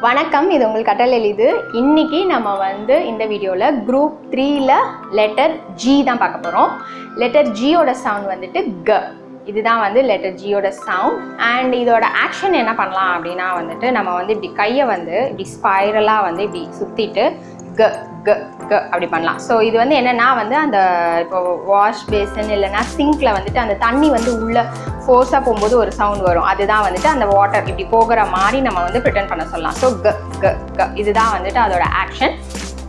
வணக்கம், இது உங்கள் கட்ரல் எளிது. இன்னைக்கு நம்ம இந்த வீடியோவில் குரூப் 3ல லெட்டர் ஜி தான் பார்க்க போகிறோம். லெட்டர் ஜியோட சவுண்ட் க. இதுதான் லெட்டர் ஜியோட சவுண்ட். அண்ட் இதோட ஆக்ஷன் என்ன பண்ணலாம் அப்படின்னா நம்ம இப்படி கையை இப்படி ஸ்பைரலாக இப்படி சுற்றிட்டு க க க அப்படி பண்ணலாம். ஸோ இது என்னென்னா அந்த இப்போ வாஷ் பேசன் இல்லைன்னா சிங்க்கில் அந்த தண்ணி உள்ள ஃபோர்ஸாக போகும்போது ஒரு சவுண்ட் வரும். அதுதான் அந்த வாட்டர் இப்படி போகிற மாதிரி நம்ம ப்ரிட்டன் பண்ண சொல்லலாம். ஸோ க க க இதுதான் அதோட ஆக்ஷன்.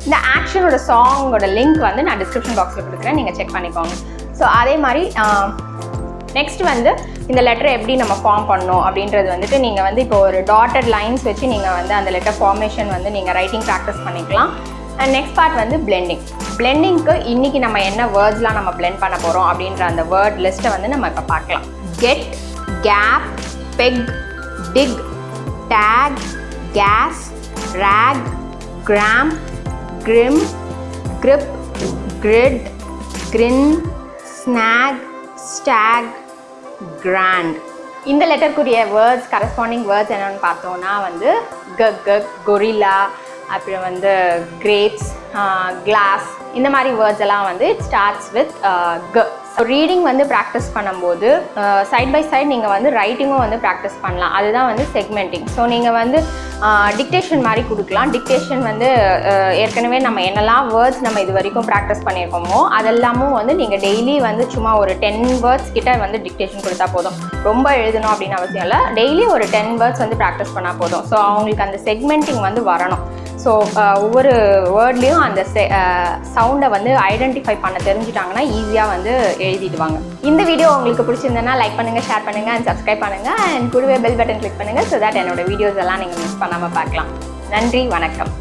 இந்த ஆக்ஷனோட சாங்கோட லிங்க் நான் டிஸ்கிரிப்ஷன் பாக்ஸில் கொடுக்குறேன், நீங்கள் செக் பண்ணிக்கோங்க. ஸோ அதே மாதிரி நெக்ஸ்ட் இந்த லெட்டரை எப்படி நம்ம ஃபார்ம் பண்ணணும் அப்படின்றது நீங்கள் இப்போ ஒரு டாட்டட் லைன்ஸ் வச்சு நீங்கள் அந்த லெட்டர் ஃபார்மேஷன் நீங்கள் ரைட்டிங் ப்ராக்டிஸ் பண்ணிக்கலாம். And next part blending. பிளெண்டிங்க்கு இன்றைக்கி நம்ம என்ன வேர்ட்ஸ்லாம் நம்ம பிளெண்ட் பண்ண போகிறோம் அப்படின்ற அந்த வேர்ட் லிஸ்ட்டை நம்ம இப்போ பார்க்கலாம். Get, gap, peg, dig, tag, gas, rag, gram, grim, grip, grid, grin, snag, stag, grand. இந்த லெட்டருக்குரிய வேர்ட்ஸ், கரஸ்பாண்டிங் வேர்ட்ஸ் என்னென்னு பார்த்தோன்னா கொரில்லா, அப்புறம் கிரேப்ஸ், கிளாஸ், இந்த மாதிரி வேர்ட்ஸ் எல்லாம் இட் ஸ்டார்ட்ஸ் வித் க. ஸோ ரீடிங் ப்ராக்டிஸ் பண்ணும்போது சைட் பை சைட் நீங்கள் ரைட்டிங்கும் ப்ராக்டிஸ் பண்ணலாம். அதுதான் செக்மெண்டிங். ஸோ நீங்கள் டிக்டேஷன் மாதிரி கொடுக்கலாம். டிக்டேஷன் ஏற்கனவே நம்ம என்னெல்லாம் வேர்ட்ஸ் நம்ம இது வரைக்கும் ப்ராக்டிஸ் பண்ணியிருக்கோமோ அதெல்லாமும் நீங்கள் டெய்லி சும்மா ஒரு 10 வேர்ட்ஸ் கிட்ட டிக்டேஷன் கொடுத்தா போதும். ரொம்ப எழுதணும் அப்படின்னு அவசியம் இல்லை. டெய்லி ஒரு 10 வேர்ட்ஸ் ப்ராக்டிஸ் பண்ணால் போதும். ஸோ அவங்களுக்கு அந்த செக்மெண்டிங் வரணும். ஸோ ஒவ்வொரு வேர்ட்லேயும் அந்த சவுண்டை ஐடென்டிஃபை பண்ண தெரிஞ்சிட்டாங்கன்னா ஈஸியாக எழுதிடுவாங்க. இந்த வீடியோ உங்களுக்கு பிடிச்சிருந்ததுன்னா லைக் பண்ணுங்கள், ஷேர் பண்ணுங்கள் அண்ட் சப்ஸ்கிரைப் பண்ணுங்கள். அண்ட் கூடவே பெல் பட்டன் கிளிக் பண்ணுங்கள். ஸோ தட் என்னோட வீடியோஸ் எல்லாம் நீங்கள் மிஸ் பண்ணாமல் பார்க்கலாம். நன்றி, வணக்கம்.